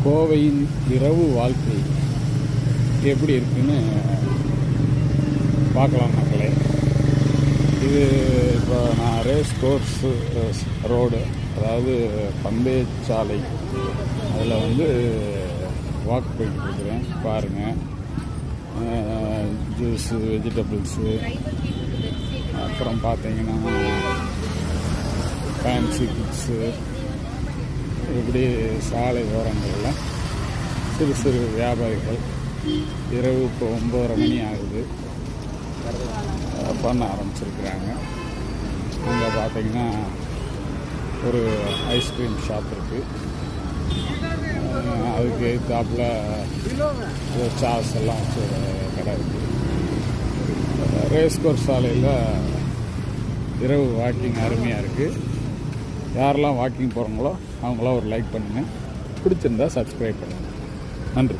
கோவையின் இரவு வாழ்க்கை எப்படி இருக்குன்னு பார்க்கலாம் மக்களே. இது இப்போ நான் ரேஸ் கோர்ஸ் ரோடு, அதாவது பந்தயச்சாலை, அதில் வந்து வாக் போய்கிட்டு இருக்கிறேன். பாருங்கள், ஜூஸு, வெஜிடபிள்ஸு, அப்புறம் பார்த்தீங்கன்னா ஃபேன்சி கிட்ஸு, இப்படி சாலை ஓரங்களில் சிறு சிறு வியாபாரிகள் இரவு இப்போ 9:30 மணி ஆகுது பண்ண ஆரம்பிச்சிருக்கிறாங்க. அங்கே பார்த்தீங்கன்னா ஒரு ஐஸ்கிரீம் ஷாப் இருக்குது. அதுக்கு எதிர்த்தாப்புல சாஸ் எல்லாம் வச்சு ஒரு கடை இருக்குது. ரேஸ் கோர்ஸ் சாலையில் இரவு வாக்கிங் அருமையாக இருக்குது. யாரெல்லாம் வாக்கிங் போகிறாங்களோ அவங்களாம் ஒரு லைக் பண்ணுங்கள். பிடிச்சிருந்தா சப்ஸ்கிரைப் பண்ணுங்கள். நன்றி.